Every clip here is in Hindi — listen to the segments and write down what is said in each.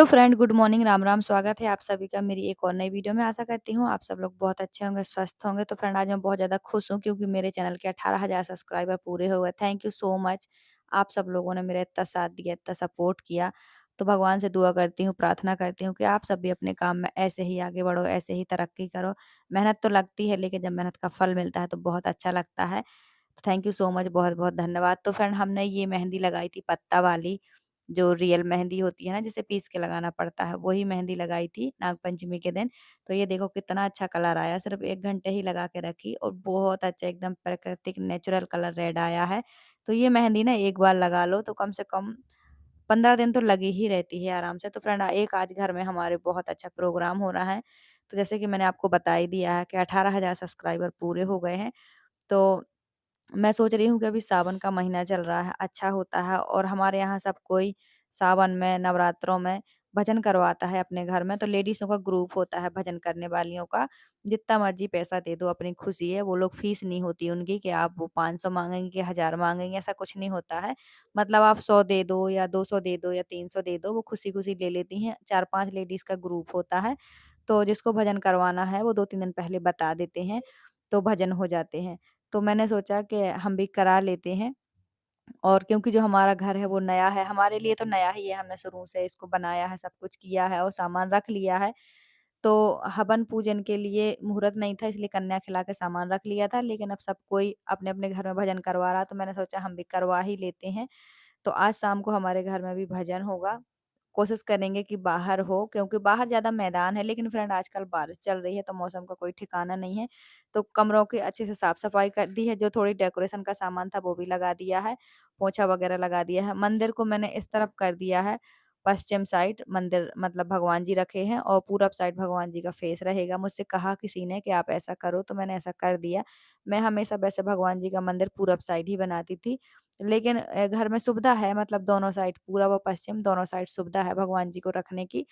Friend, good morning, Ram Ram. स्वागत है आप सभी का मेरी एक और नई वीडियो में। आशा करती हूँ आप सब लोग बहुत अच्छे होंगे, स्वस्थ होंगे। तो फ्रेंड, आज मैं बहुत ज़्यादा खुश हूँ क्योंकि मेरे चैनल के 18,000 सब्सक्राइबर पूरे हो गए। Thank you so much. आप सब लोगों ने मेरा इतना साथ दिया, इतना सपोर्ट किया। तो भगवान से दुआ करती हूँ, प्रार्थना करती हूँ कि आप सब भी अपने काम में ऐसे ही आगे बढ़ो, ऐसे ही तरक्की करो। मेहनत तो लगती है, लेकिन जब मेहनत का फल मिलता है तो बहुत अच्छा लगता है। तो थैंक यू सो मच, बहुत-बहुत धन्यवाद। तो फ्रेंड, हमने ये मेहंदी लगाई थी पत्ता वाली, जो रियल मेहंदी होती है ना, जिसे पीस के लगाना पड़ता है, वही मेहंदी लगाई थी नागपंचमी के दिन। तो ये देखो कितना अच्छा कलर आया, सिर्फ़ 1 घंटे ही लगा के रखी और बहुत अच्छा एकदम प्राकृतिक नेचुरल कलर रेड आया है। तो ये मेहंदी ना एक बार लगा लो तो कम से कम 15 दिन तो लगी ही रहती है आराम से। तो फ्रेंड, एक आज घर में हमारे बहुत अच्छा प्रोग्राम हो रहा है। तो जैसे कि मैंने आपको बता ही दिया है कि 18,000 सब्सक्राइबर पूरे हो गए हैं। तो मैं सोच रही हूँ कि अभी सावन का महीना चल रहा है, अच्छा होता है और हमारे यहाँ सब कोई सावन में, नवरात्रों में भजन करवाता है अपने घर में। तो लेडीज़ों का ग्रुप होता है भजन करने वालियों का। जितना मर्ज़ी पैसा दे दो, अपनी खुशी है। वो लोग फीस नहीं होती उनकी कि आप वो 500 माँगेंगे कि 1000 माँगेंगे, ऐसा कुछ नहीं होता है। मतलब आप 100 दे दो या 200 दे दो या 300 दे दो, वो खुशी-खुशी ले लेती हैं। 4-5 लेडीज़ का ग्रुप होता है। तो जिसको भजन करवाना है वो 2-3 दिन पहले बता देते हैं, तो भजन हो जाते हैं। तो मैंने सोचा कि हम भी करा लेते हैं। और क्योंकि जो हमारा घर है वो नया है, हमारे लिए तो नया ही है, हमने शुरू से इसको बनाया है, सब कुछ किया है और सामान रख लिया है। तो हवन पूजन के लिए मुहूर्त नहीं था, इसलिए कन्या खिला के सामान रख लिया था, लेकिन अब सब कोई अपने-अपने घर में भजन करवा रहा, तो मैंने सोचा हम भी करवा ही लेते हैं। तो आज शाम को हमारे घर में भी भजन होगा। कोशिश करेंगे कि बाहर हो, क्योंकि बाहर ज़्यादा मैदान है, लेकिन फ्रेंड आजकल बारिश चल रही है तो मौसम का कोई ठिकाना नहीं है। तो कमरों की अच्छे से साफ-सफाई कर दी है, जो थोड़ी डेकोरेशन का सामान था वो भी लगा दिया है, पोछा वगैरह लगा दिया है। मंदिर को मैंने इस तरफ कर दिया है, पश्चिम साइड मंदिर, मतलब भगवान जी रखे हैं और पूरब साइड भगवान जी का फेस रहेगा। मुझसे कहा किसी ने कि आप ऐसा करो, तो मैंने ऐसा कर दिया। मैं हमेशा वैसे भगवान जी का मंदिर पूरब साइड ही बनाती थी, लेकिन घर में सुविधा है, मतलब दोनों साइड, पूरब और पश्चिम दोनों साइड सुविधा है भगवान जी को रखने की।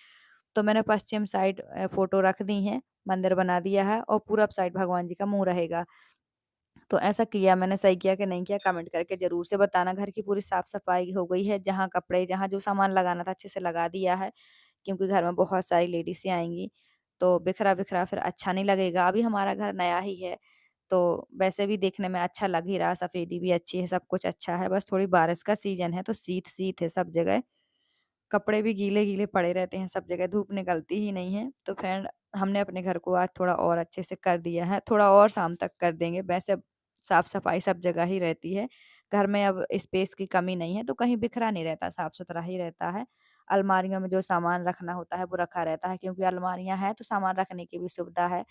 तो मैंने पश्चिम साइड फ़ोटो रख दी हैं, मंदिर बना दिया है और पूरब साइड भगवान जी का मुँह रहेगा। तो ऐसा किया मैंने, सही किया कि नहीं किया कमेंट करके ज़रूर से बताना। घर की पूरी साफ-सफाई हो गई है, जहाँ कपड़े, जहाँ जो सामान लगाना था अच्छे से लगा दिया है, क्योंकि घर में बहुत सारी लेडीज़ें आएँगी, तो बिखरा-बिखरा फिर अच्छा नहीं लगेगा। अभी हमारा घर नया ही है, तो वैसे भी देखने में अच्छा लग ही रहा, सफ़ेदी भी अच्छी है, सब कुछ अच्छा है, बस थोड़ी बारिश का सीज़न है तो शीत-शीत है सब जगह। कपड़े भी गीले-गीले पड़े रहते हैं सब जगह, धूप निकलती ही नहीं है। तो फ्रेंड, हमने अपने घर को आज थोड़ा और अच्छे से कर दिया है, थोड़ा और शाम तक कर देंगे। वैसे अब साफ-सफाई सब जगह ही रहती है। घर में अब स्पेस की कमी नहीं है, तो कहीं बिखरा नहीं रहता, साफ-सुथरा ही रहता है। अलमारियों में जो सामान रखना होता है वो रखा रहता है, क्योंकि अलमारियाँ हैं तो सामान रखने की भी सुविधा है।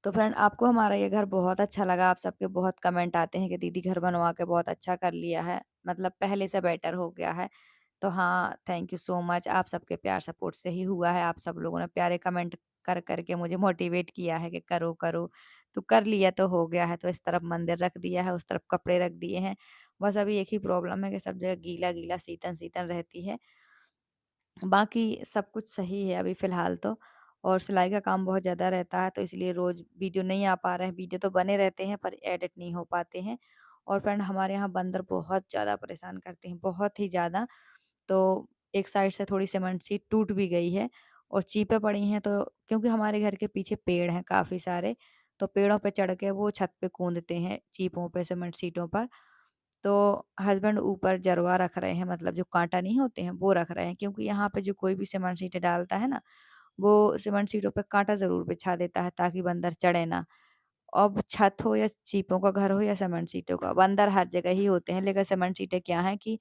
तो फ्रेंड, आपको हमारा ये घर बहुत अच्छा लगा। आप सबके बहुत कमेंट आते हैं कि दीदी घर बनवा के बहुत अच्छा कर लिया है, मतलब पहले से बेटर हो गया है। तो हाँ, थैंक यू सो मच। आप सबके प्यार सपोर्ट से ही हुआ है। आप सब लोगों ने प्यारे कमेंट कर के मुझे मोटिवेट किया है कि करो, करो। तो कर लिया तो हो गया है। तो इस तरफ मंदिर रख दिया है, उस तरफ कपड़े रख दिए हैं। बस अभी एक ही प्रॉब्लम है कि सब जगह गीला-गीला, सीतन-सीतन रहती है। बाकी सब कुछ सही है अभी फ़िलहाल तो। और सिलाई का काम बहुत ज़्यादा रहता है, तो इसलिए रोज़ वीडियो नहीं आ पा रहे हैं। वीडियो तो बने रहते हैं पर एडिट नहीं हो पाते हैं। और फ्रेंड, हमारे यहाँ बंदर बहुत ज़्यादा परेशान करते हैं, बहुत ही ज़्यादा। तो एक साइड से थोड़ी सीमेंट शीट टूट भी गई है और चीपें पड़ी हैं, तो क्योंकि हमारे घर के पीछे पेड़ हैं काफ़ी सारे, तो पेड़ों पे चढ़ के वो छत पे कूदते हैं, चीपों पे, सीमेंट शीटों पर। तो हस्बैंड ऊपर जरवा रख रहे हैं, मतलब जो कांटा नहीं होते हैं वो रख रहे हैं, क्योंकि यहाँ पे जो कोई भी सीमेंट शीटें डालता है ना, वो सीमेंट शीटों पे कांटा ज़रूर बिछा देता है ताकि बंदर चढ़े ना। अब छत हो या चीपों का घर हो या सीमेंट शीटों का, बंदर हर जगह ही होते हैं, लेकिन सीमेंट शीटें क्या हैं कि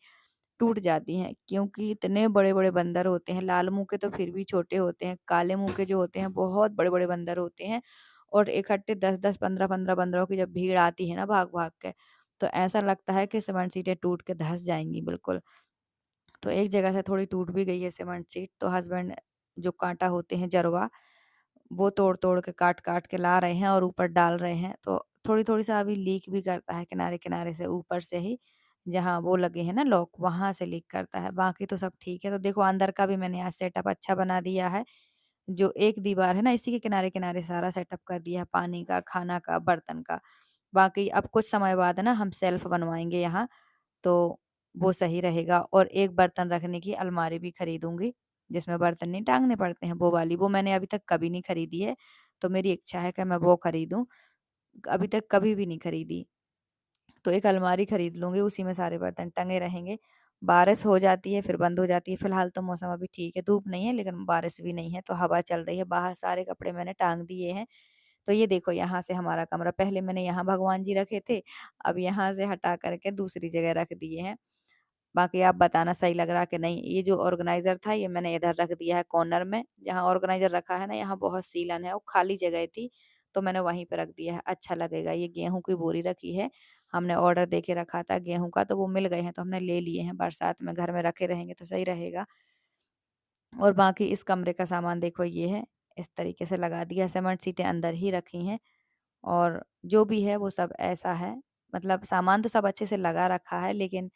टूट जाती हैं, क्योंकि इतने बड़े-बड़े बंदर होते हैं। लाल मुँह के तो फिर भी छोटे होते हैं, काले मुँह के जो होते हैं बहुत बड़े-बड़े बंदर होते हैं। और इकट्ठे 10-10, 15-15 बंदरों की जब भीड़ आती है ना भाग-भाग के, तो ऐसा लगता है कि सीमेंट शीटें टूट के धँस जाएँगी बिल्कुल। तो एक जगह से थोड़ी टूट भी गई है सीमेंट शीट, तो हस्बैंड जो काँटा होते हैं जरवा, वो तोड़-तोड़ के काट-काट के ला रहे हैं और ऊपर डाल रहे हैं। तो थोड़ी-थोड़ी सा अभी लीक भी करता है किनारे-किनारे से, ऊपर से ही, जहाँ वो लगे हैं ना लॉक, वहाँ से लीक करता है। बाकी तो सब ठीक है। तो देखो, अंदर का भी मैंने आज सेटअप अच्छा बना दिया है। जो एक दीवार है ना, इसी के किनारे-किनारे सारा सेटअप कर दिया है, पानी का, खाना का, बर्तन का। बाकी अब कुछ समय बाद ना हम शेल्फ बनवाएँगे यहाँ, तो वो सही रहेगा और एक बर्तन रखने की अलमारी भी खरीदूँगी। जिसमें बर्तन नहीं टाँगने पड़ते हैं, वो वाली, वो मैंने अभी तक कभी नहीं खरीदी है। तो मेरी इच्छा है कि मैं वो खरीदूँ, अभी तक कभी भी नहीं खरीदी। तो एक अलमारी खरीद लूँगी, उसी में सारे बर्तन टंगे रहेंगे। बारिश हो जाती है, फिर बंद हो जाती है। फिलहाल तो मौसम अभी ठीक है, धूप नहीं है लेकिन बारिश भी नहीं है, तो हवा चल रही है। बाहर सारे कपड़े मैंने टाँग दिए हैं। तो ये देखो, यहाँ से हमारा कमरा, पहले मैंने यहाँ भगवान जी रखे थे, अब यहाँ से हटा कर के दूसरी जगह रख दिए हैं। बाकी आप बताना सही लग रहा कि नहीं। ये जो ऑर्गेनाइज़र था ये मैंने इधर रख दिया है कॉर्नर में, जहाँ ऑर्गेनाइज़र रखा है ना, यहाँ बहुत सीलन है और खाली जगह थी, तो मैंने वहीं पे रख दिया है, अच्छा लगेगा। ये गेहूँ की बोरी रखी है, हमने ऑर्डर दे के रखा था गेहूँ का, तो वो मिल गए हैं, तो हमने ले लिए हैं। बरसात में घर में रखे रहेंगे तो सही रहेगा। और बाकी इस कमरे का सामान देखो, ये है, इस तरीके से लगा दिया, सीमेंट सीटें अंदर ही रखी हैं। और जो भी है वो सब ऐसा है, मतलब सामान तो सब अच्छे से लगा रखा है, लेकिन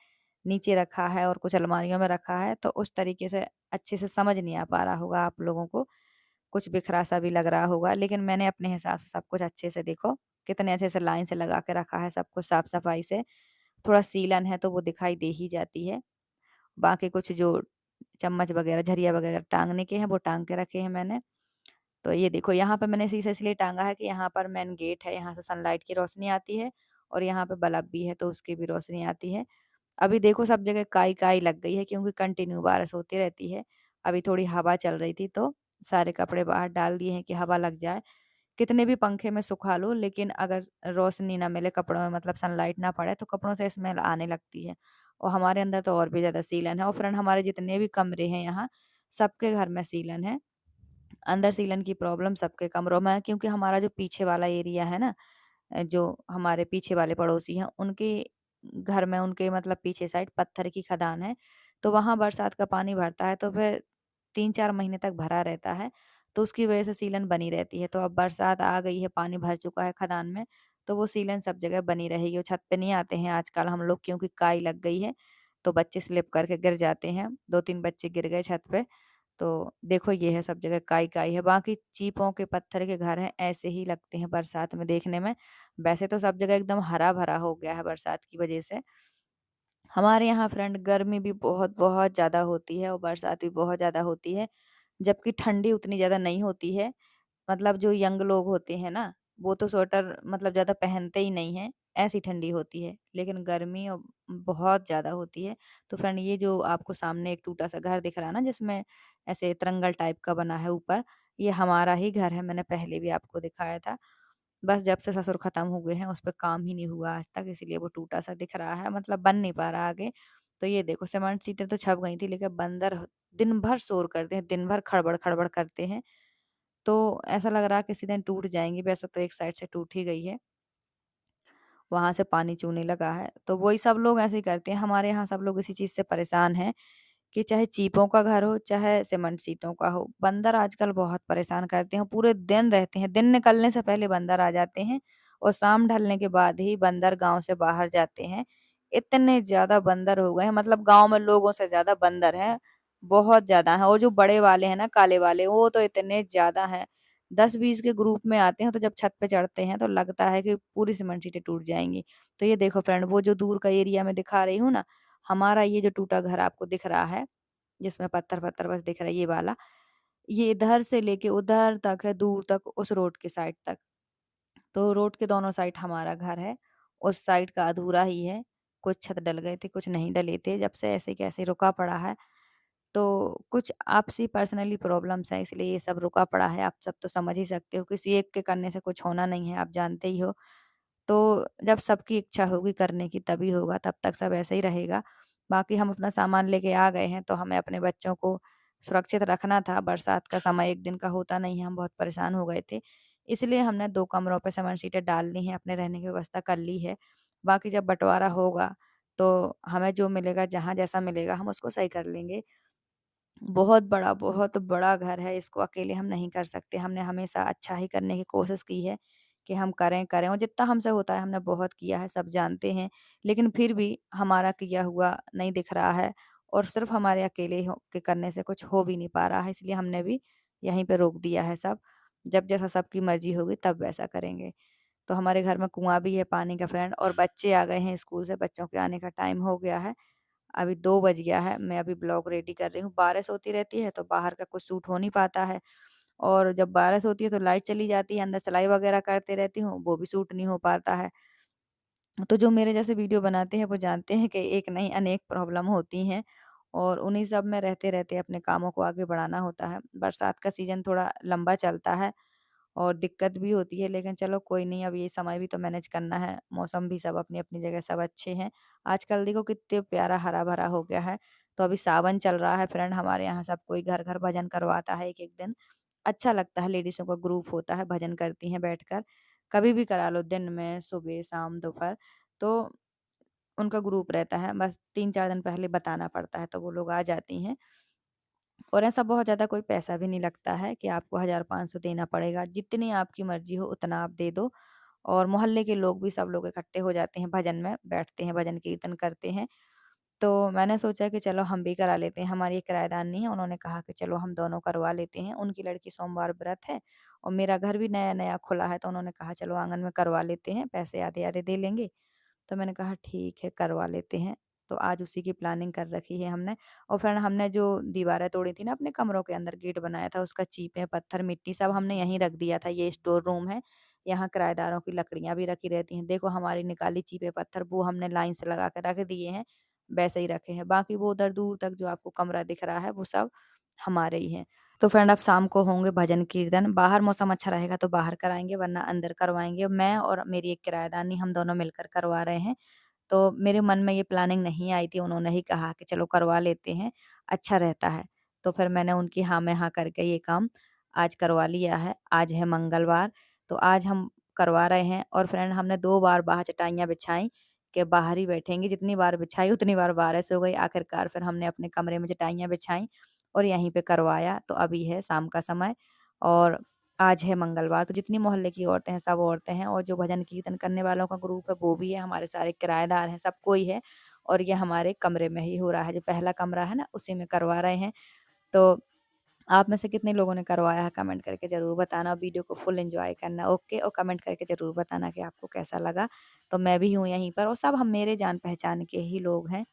नीचे रखा है और कुछ अलमारियों में रखा है, तो उस तरीके से अच्छे से समझ नहीं आ पा रहा होगा आप लोगों को, कुछ बिखरा सा भी लग रहा होगा, लेकिन मैंने अपने हिसाब से सब कुछ अच्छे से, देखो कितने अच्छे से लाइन से लगा के रखा है, सब कुछ साफ सफाई से। थोड़ा सीलन है तो वो दिखाई दे ही जाती है। बाकी कुछ जो चम्मच वगैरह, झरिया वगैरह टांगने के हैं, वो टांग के रखे हैं मैंने। तो ये देखो, यहाँ पे मैंने शीशा इसलिए टाँगा है कि यहाँ पर मेन गेट है, यहाँ से सनलाइट की रोशनी आती है, और यहाँ पे बल्ब भी है तो उसकी भी रोशनी आती है। अभी देखो सब जगह काई-काई लग गई है, क्योंकि कंटिन्यू बारिश होती रहती है। अभी थोड़ी हवा चल रही थी तो सारे कपड़े बाहर डाल दिए हैं कि हवा लग जाए। कितने भी पंखे में सुखा लो, लेकिन अगर रोशनी ना मिले कपड़ों में, मतलब सनलाइट ना पड़े, तो कपड़ों से स्मेल आने लगती है। और हमारे अंदर तो और भी ज़्यादा सीलन है, और फ्रेंड हमारे जितने भी कमरे हैं यहाँ, सबके घर में सीलन है। अंदर सीलन की प्रॉब्लम सबके कमरों में है, क्योंकि हमारा जो पीछे वाला एरिया है ना, जो हमारे पीछे वाले पड़ोसी हैं, उनके घर में, उनके मतलब पीछे साइड पत्थर की खदान है, तो वहाँ बरसात का पानी भरता है तो फिर 3-4 महीने तक भरा रहता है, तो उसकी वजह से सीलन बनी रहती है। तो अब बरसात आ गई है, पानी भर चुका है खदान में, तो वो सीलन सब जगह बनी रहेगी, और छत पे नहीं आते हैं आजकल हम लोग, क्योंकि काई लग गई है, तो बच्चे स्लिप करके गिर जाते हैं। 2-3 बच्चे गिर गए छत पे। तो देखो, ये है, सब जगह काई-काई है। बाकी चीपों के पत्थर के घर हैं, ऐसे ही लगते हैं बरसात में देखने में। वैसे तो सब जगह एकदम हरा-भरा हो गया है बरसात की वजह से। हमारे यहाँ फ्रेंड गर्मी भी बहुत-बहुत ज़्यादा होती है और बरसात भी बहुत ज़्यादा होती है, जबकि ठंडी उतनी ज़्यादा नहीं होती है। मतलब जो यंग लोग होते हैं ना, वो तो स्वेटर मतलब ज़्यादा पहनते ही नहीं हैं, ऐसी ठंडी होती है। लेकिन गर्मी बहुत ज़्यादा होती है। तो फ्रेंड, ये जो आपको सामने एक टूटा-सा घर दिख रहा है ना, जिसमें ऐसे तिरंगल टाइप का बना है ऊपर, ये हमारा ही घर है, मैंने पहले भी आपको दिखाया था। बस जब से ससुर खत्म हो गए हैं, उस पे काम ही नहीं हुआ आज तक, इसीलिए वो टूटा-सा दिख रहा है, मतलब बन नहीं पा रहा आगे। तो ये देखो, सीमेंट सीटें तो छप गई थी, लेकिन बंदर दिन भर शोर करते हैं, दिन भर खड़बड़-खड़बड़ करते हैं। तो ऐसा लग रहा है किसी दिन टूट जाएँगी, वैसे तो एक साइड से टूट ही गई है, वहाँ से पानी चूने लगा है। तो वही सब लोग ऐसे ही करते हैं, हमारे यहाँ सब लोग इसी चीज़ से परेशान हैं कि चाहे चीपों का घर हो, चाहे सीमेंट सीटों का हो, बंदर आजकल बहुत परेशान करते हैं, पूरे दिन रहते हैं। दिन निकलने से पहले बंदर आ जाते हैं, और शाम ढलने के बाद ही बंदर गाँव से बाहर जाते हैं। इतने ज़्यादा बंदर हो गए हैं, मतलब गाँव में लोगों से ज़्यादा बंदर हैं, बहुत ज़्यादा हैं। और जो बड़े वाले हैं ना, काले वाले, वो तो इतने ज़्यादा हैं, 10-20 के ग्रुप में आते हैं, तो जब छत पे चढ़ते हैं तो लगता है कि पूरी सीमेंट शीटें टूट जाएँगी। तो ये देखो फ्रेंड, वो जो दूर का एरिया मैं दिखा रही हूँ ना, हमारा ये जो टूटा घर आपको दिख रहा है, जिसमें पत्थर-पत्थर बस दिख रहा है, ये वाला, ये इधर से लेके उधर तक है, दूर तक, उस रोड के साइड तक। तो रोड के दोनों साइड हमारा घर है, उस साइड का अधूरा ही है। कुछ छत डल गए थे, कुछ नहीं डले थे, जब से ऐसे कैसे रुका पड़ा है। तो कुछ आपसी पर्सनली प्रॉब्लम्स हैं, इसलिए ये सब रुका पड़ा है। आप सब तो समझ ही सकते हो, किसी एक के करने से कुछ होना नहीं है, आप जानते ही हो। तो जब सबकी इच्छा होगी करने की तभी होगा, तब तक सब ऐसे ही रहेगा। बाकी हम अपना सामान लेके आ गए हैं, तो हमें अपने बच्चों को सुरक्षित रखना था। बरसात का समय एक दिन का होता नहीं है, हम बहुत परेशान हो गए थे। इसलिए हमने 2 कमरों पे सीमेंट शीटें डाल ली हैं, अपने रहने की व्यवस्था कर ली है। बाकी जब बँटवारा होगा, तो हमें जो मिलेगा, जहाँ जैसा मिलेगा, हम उसको सही कर लेंगे। बहुत बड़ा घर है, इसको अकेले हम नहीं कर सकते। हमने हमेशा अच्छा ही करने की कोशिश की है कि हम करें और जितना हमसे होता है हमने बहुत किया है, सब जानते हैं। लेकिन फिर भी हमारा किया हुआ नहीं दिख रहा है, और सिर्फ़ हमारे अकेले हो के करने से कुछ हो भी नहीं पा रहा है, इसलिए हमने भी यहीं पे रोक दिया है सब। जब जैसा सबकी मर्ज़ी होगी तब वैसा करेंगे। तो हमारे घर में कुआँ भी है पानी का फ्रेंड, और बच्चे आ गए हैं स्कूल से, बच्चों के आने का टाइम हो गया है। अभी 2 बज गया है, मैं अभी ब्लॉग रेडी कर रही हूँ। बारिश होती रहती है तो बाहर का कुछ शूट हो नहीं पाता है और जब बारिश होती है तो लाइट चली जाती है, अंदर सिलाई वगैरह करते रहती हूँ, वो भी शूट नहीं हो पाता है। तो जो मेरे जैसे वीडियो बनाते हैं वो जानते हैं कि एक नहीं अनेक प्रॉब्लम होती हैं और उन्हीं सब में रहते-रहते अपने कामों को आगे बढ़ाना होता है। बरसात का सीज़न थोड़ा लंबा चलता है और दिक्कत भी होती है, लेकिन चलो कोई नहीं, अब ये समय भी तो मैनेज करना है। मौसम भी सब अपनी-अपनी जगह सब अच्छे हैं। आजकल देखो कितने प्यारा हरा-भरा हो गया है। तो अभी सावन चल रहा है फ्रेंड, हमारे यहाँ सब कोई घर-घर भजन करवाता है एक-एक दिन। अच्छा लगता है, लेडीज़ों का ग्रुप होता है, भजन करती हैं बैठकर। कभी भी करा लो, दिन में, सुबह, शाम, दोपहर। तो उनका ग्रुप रहता है, बस 3-4 दिन पहले बताना पड़ता है, तो वो लोग आ जाती हैं। और ऐसा बहुत ज़्यादा कोई पैसा भी नहीं लगता है कि आपको 1000-500 देना पड़ेगा। जितनी आपकी मर्ज़ी हो उतना आप दे दो और मोहल्ले के लोग भी सब लोग इकट्ठे हो जाते हैं भजन में, बैठते हैं, भजन कीर्तन करते हैं। तो मैंने सोचा कि चलो हम भी करा लेते हैं। हमारी एक किराएदारनी है, उन्होंने कहा कि चलो हम दोनों करवा लेते हैं। उनकी लड़की सोमवार व्रत है और मेरा घर भी नया-नया खुला है, तो उन्होंने कहा चलो आँगन में करवा लेते हैं, पैसे आधे-आधे दे लेंगे। तो मैंने कहा ठीक है, करवा लेते हैं। तो आज उसी की प्लानिंग कर रखी है हमने और फिर हमने जो दीवारें तोड़ी थी ना अपने कमरों के अंदर, गेट बनाया था, उसका चीपे, पत्थर, मिट्टी सब हमने यहीं रख दिया था। ये स्टोर रूम है, यहाँ किराएदारों की लकड़ियाँ भी रखी रहती हैं। देखो हमारी निकाली चीपे, पत्थर वो हमने लाइन से लगा के रख दिए हैं, वैसे ही रखे हैं। बाकी वो उधर दूर तक जो आपको कमरा दिख रहा है वो सब हमारे ही हैं। तो फ्रेंड अब शाम को होंगे भजन कीर्तन, बाहर मौसम अच्छा रहेगा तो बाहर कराएँगे वरना अंदर करवाएँगे। मैं और मेरी एक किराएदारनी हम दोनों मिलकर करवा रहे हैं। तो मेरे मन में ये प्लानिंग नहीं आई थी, उन्होंने ही कहा कि चलो करवा लेते हैं, अच्छा रहता है। तो फिर मैंने उनकी हाँ में हाँ करके ये काम आज करवा लिया है। आज है मंगलवार, तो आज हम करवा रहे हैं और फ्रेंड हमने 2 बार बाहर चटाइयाँ बिछाई कि बाहर ही बैठेंगे, जितनी बार बिछाई उतनी बार बारिश हो गई। आखिरकार फिर हमने अपने कमरे में चटाइयाँ बिछाई और यहीं पे करवाया। तो अभी है शाम का समय और आज है मंगलवार, तो जितनी मोहल्ले की औरतें हैं, सब औरतें हैं और जो भजन कीर्तन करने वालों का ग्रुप है, वो भी है, हमारे सारे किराएदार हैं, सब कोई है और ये हमारे कमरे में ही हो रहा है, जो पहला कमरा है ना, उसी में करवा रहे हैं। तो आप में से कितने लोगों ने करवाया है, कमेंट करके ज़रूर बताना। वीडियो को फुल एन्जॉय करना, ओके? और कमेंट करके ज़रूर बताना कि आपको कैसा लगा। तो मैं भी हूँ यहीं पर और सब हम मेरे जान-पहचान के ही लोग हैं।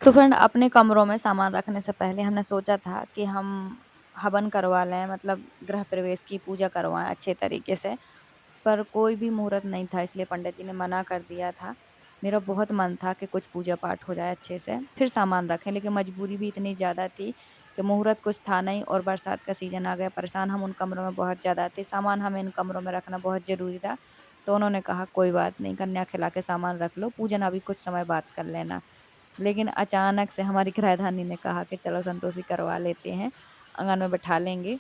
तो फ्रेंड अपने कमरों में सामान रखने से पहले हमने सोचा था कि हम हवन करवा लें, मतलब गृह प्रवेश की पूजा करवाएँ अच्छे तरीके से। पर कोई भी मुहूर्त नहीं था, इसलिए पंडित जी ने मना कर दिया था। मेरा बहुत मन था कि कुछ पूजा-पाठ हो जाए अच्छे से, फिर सामान रखें, लेकिन मजबूरी भी इतनी ज़्यादा थी कि मुहूर्त कुछ था नहीं और बरसात का सीज़न आ गया। परेशान हम उन कमरों में बहुत ज़्यादा थे, सामान हमें इन कमरों में रखना बहुत ज़रूरी था। तो उन्होंने कहा कोई बात नहीं, कन्या खिला के सामान रख लो, पूजन अभी कुछ समय बाद कर लेना। लेकिन अचानक से हमारी किराएदारनी ने कहा कि चलो संतोषी करवा लेते हैं, आँगन में बैठा लेंगे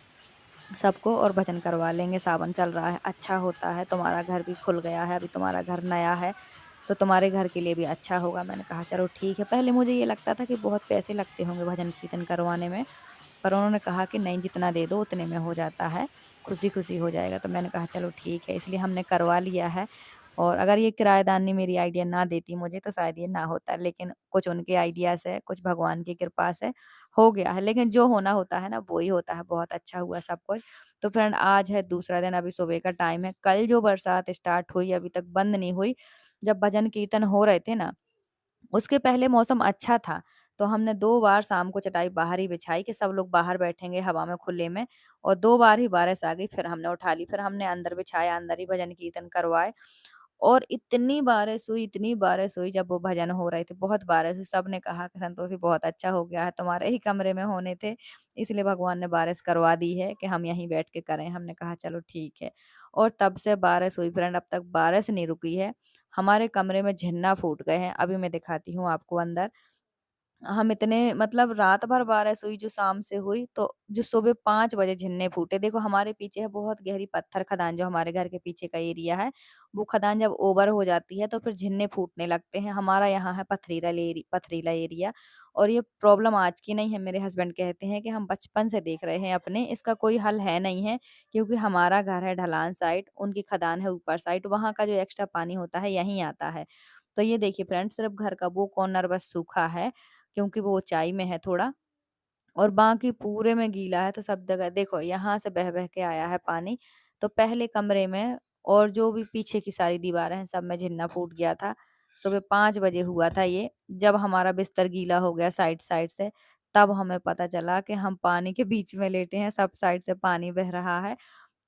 सबको और भजन करवा लेंगे, सावन चल रहा है, अच्छा होता है, तुम्हारा घर भी खुल गया है, अभी तुम्हारा घर नया है, तो तुम्हारे घर के लिए भी अच्छा होगा। मैंने कहा चलो ठीक है। पहले मुझे ये लगता था कि बहुत पैसे लगते होंगे भजन कीर्तन करवाने में, पर उन्होंने कहा कि नहीं, जितना दे दो उतने में हो जाता है, खुशी-खुशी हो जाएगा। तो मैंने कहा चलो ठीक है, इसलिए हमने करवा लिया है और अगर ये किराएदारनी मेरी आइडिया ना देती मुझे तो शायद ये ना होता, लेकिन कुछ उनके आइडियाज़ है, कुछ भगवान की कृपा से हो गया है। लेकिन जो होना होता है ना, वो ही होता है, बहुत अच्छा हुआ सब कुछ। तो फ्रेंड आज है दूसरा दिन, अभी सुबह का टाइम है। कल जो बरसात स्टार्ट हुई अभी तक बंद नहीं हुई, जब भजन कीर्तन हो रहे थे ना, उसके पहले मौसम अच्छा था, तो हमने 2 बार शाम को चटाई बाहर ही बिछाई कि सब लोग बाहर बैठेंगे हवा में, खुले में और 2 बार ही बारिश आ गई, फिर हमने उठा ली, फिर हमने अंदर बिछाया, अंदर ही भजन कीर्तन करवाए और इतनी बारिश हुई जब वो भजन हो रहे थे, बहुत बारिश हुई। सबने कहा कि संतोषी बहुत अच्छा हो गया है, तुम्हारे ही कमरे में होने थे, इसलिए भगवान ने बारिश करवा दी है कि हम यहीं बैठ के करें। हमने कहा चलो ठीक है। और तब से बारिश हुई फ्रेंड, अब तक बारिश नहीं रुकी है। हमारे कमरे में झिन्ना फूट गए हैं, अभी मैं दिखाती हूँ आपको अंदर। हम इतने मतलब रात भर बारिश हुई जो शाम से हुई, तो जो सुबह 5 बजे झिन्ने फूटे। देखो हमारे पीछे है बहुत गहरी पत्थर खदान, जो हमारे घर के पीछे का एरिया है, वो खदान जब ओवर हो जाती है तो फिर झिन्ने फूटने लगते हैं। हमारा यहाँ है पथरीला एरिया, और ये प्रॉब्लम आज की नहीं है। मेरे हस्बैंड कहते हैं कि हम बचपन से देख रहे हैं अपने, इसका कोई हल है नहीं है, क्योंकि हमारा घर है ढलान साइड, उनकी खदान है ऊपर साइड, वहाँ का जो एक्स्ट्रा पानी होता है यहीं आता है। तो ये देखिए फ्रेंड्स, सिर्फ घर का वो कॉर्नर बस सूखा है, क्योंकि वो ऊँचाई में है थोड़ा, और बाकी पूरे में गीला है। तो सब जगह देखो यहाँ से बह-बह के आया है पानी। तो पहले कमरे में और जो भी पीछे की सारी दीवारें हैं, सब में झिन्ना फूट गया था। सुबह 5 बजे हुआ था ये, जब हमारा बिस्तर गीला हो गया साइड-साइड से, तब हमें पता चला कि हम पानी के बीच में लेटे हैं, सब साइड से पानी बह रहा है।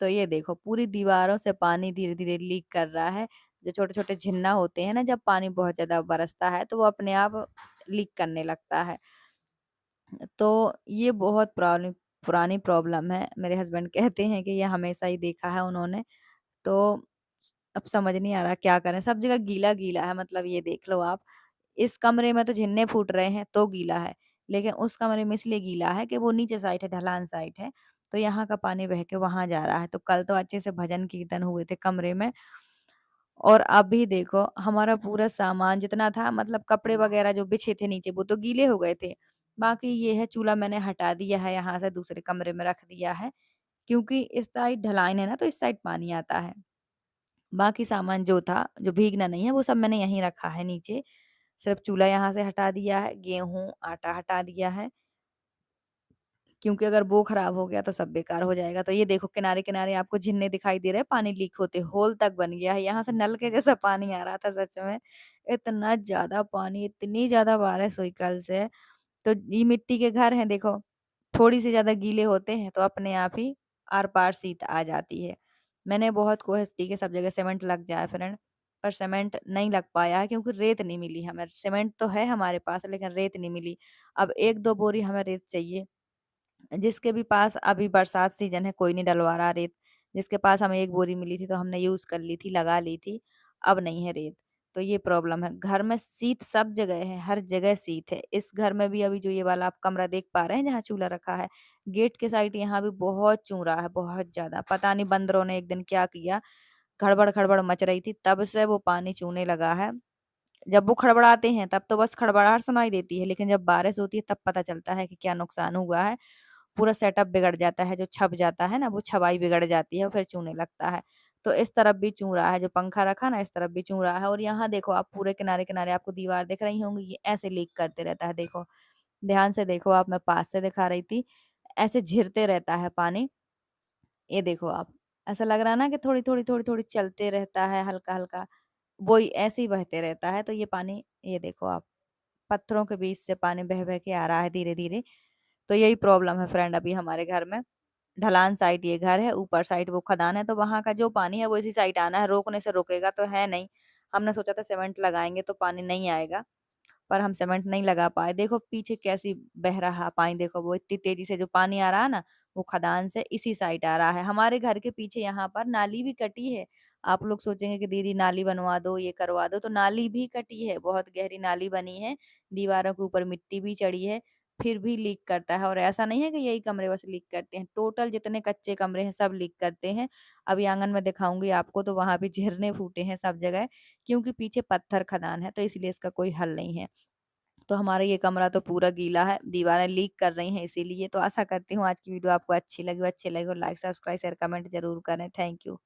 तो ये देखो पूरी दीवारों से पानी धीरे-धीरे लीक कर रहा है। जो छोटे-छोटे झिन्ना होते हैं ना, जब पानी बहुत ज़्यादा बरसता है, तो वो अपने आप लीक करने लगता है। तो ये बहुत पुरानी प्रॉब्लम है। मेरे हस्बैंड कहते हैं कि ये हमेशा ही देखा है उन्होंने। तो अब समझ नहीं आ रहा क्या करें? सब जगह गीला-गीला है, मतलब ये देख लो आप। इस कमरे में तो झिन्ने फूट रहे हैं तो गीला है, लेकिन उस कमरे में इसलिए गीला है कि वो नीचे साइड है, ढलान साइड है, तो यहाँ का पानी बह के वहाँ जा रहा है। तो कल तो अच्छे से भजन कीर्तन हुए थे कमरे में, और अभी देखो हमारा पूरा सामान जितना था, मतलब कपड़े वगैरह जो बिछे थे नीचे, वो तो गीले हो गए थे। बाकी ये है, चूल्हा मैंने हटा दिया है, यहाँ से दूसरे कमरे में रख दिया है, क्योंकि इस साइड ढलान है ना, तो इस साइड पानी आता है। बाकी सामान जो था, जो भीगना नहीं है, वो सब मैंने यहीं रखा है नीचे। सिर्फ चूल्हा यहाँ से हटा दिया है, गेहूँ, आटा हटा दिया है, क्योंकि अगर वो खराब हो गया तो सब बेकार हो जाएगा। तो ये देखो किनारे-किनारे आपको झिन्ने दिखाई दे रहे हैं, पानी लीक होते, होल तक बन गया है। यहाँ से नल के जैसा पानी आ रहा था सच में। इतना ज़्यादा पानी, इतनी ज़्यादा बारिश हुई कल से। तो ये मिट्टी के घर हैं देखो, थोड़ी-सी ज़्यादा गीले होते हैं तो अपने आप ही आर-पार सीत आ जाती है। मैंने बहुत कोशिश की कि सब जगह सीमेंट लग जाए फ्रेंड, पर सीमेंट नहीं लग पाया है, क्योंकि रेत नहीं मिली हमें। सीमेंट तो है हमारे पास, लेकिन रेत नहीं मिली। अब 1-2 बोरी हमें रेत चाहिए। जिसके भी पास, अभी बरसात सीजन है, कोई नहीं डलवा रहा रेत। जिसके पास हमें 1 बोरी मिली थी तो हमने यूज़ कर ली थी, लगा ली थी, अब नहीं है रेत। तो ये प्रॉब्लम है। घर में शीत सब जगह है, हर जगह शीत है। इस घर में भी अभी जो ये वाला आप कमरा देख पा रहे हैं जहाँ चूल्हा रखा है, गेट के साइड यहाँ भी बहुत चूँ रहा है, बहुत ज़्यादा। पता नहीं बंदरों ने एक दिन क्या किया, खड़बड़-खड़बड़ मच रही थी, तब से वो पानी चूने लगा है। जब वो खड़बड़ाते हैं तब तो बस खड़बड़ाहट सुनाई देती है, लेकिन जब बारिश होती है तब पता चलता है कि क्या नुकसान हुआ है। पूरा सेटअप बिगड़ जाता है, जो छब जाता है ना, वो छबाई बिगड़ जाती है, फिर चूने लगता है। तो इस तरफ भी चूँ रहा है, जो पंखा रखा ना, इस तरफ भी चूँ रहा है, और यहाँ देखो आप पूरे किनारे-किनारे आपको दीवार दिख रही होंगी, ये ऐसे लीक करते रहता है देखो। ध्यान से देखो आप, मैं पास से दिखा रही थी, ऐसे झिरते रहता है पानी। ये देखो आप, ऐसा लग रहा है ना कि थोड़ी-थोड़ी, थोड़ी-थोड़ी चलते रहता है हल्का-हल्का, वही ऐसे ही बहते रहता है। तो ये पानी, ये देखो आप, पत्थरों के बीच से पानी बह-बह के आ रहा है धीरे-धीरे। तो यही प्रॉब्लम है फ्रेंड अभी हमारे घर में। ढलान साइड ये घर है, ऊपर साइड वो खदान है, तो वहाँ का जो पानी है वो इसी साइड आना है, रोकने से रुकेगा तो है नहीं। हमने सोचा था सीमेंट लगाएँगे तो पानी नहीं आएगा, पर हम सीमेंट नहीं लगा पाए। देखो पीछे कैसी बह रहा पानी, देखो वो इतनी तेज़ी से जो पानी आ रहा है ना, वो खदान से इसी साइड आ रहा है। हमारे घर के पीछे यहाँ पर नाली भी कटी है। आप लोग सोचेंगे कि दीदी नाली बनवा दो, ये करवा दो, तो नाली भी कटी है, बहुत गहरी नाली बनी है, दीवारों के ऊपर मिट्टी भी चढ़ी है, फिर भी लीक करता है। और ऐसा नहीं है कि यही कमरे बस लीक करते हैं, टोटल जितने कच्चे कमरे हैं सब लीक करते हैं। अभी आँगन में दिखाऊँगी आपको, तो वहाँ भी झरने फूटे हैं सब जगह, क्योंकि पीछे पत्थर खदान है, तो इसलिए इसका कोई हल नहीं है। तो हमारा ये कमरा तो पूरा गीला है, दीवारें लीक कर रही हैं इसीलिए। तो आशा करती हूँ आज की वीडियो आपको अच्छी लगी हो, लाइक, सब्सक्राइब, शेयर, कमेंट ज़रूर करें। Thank you.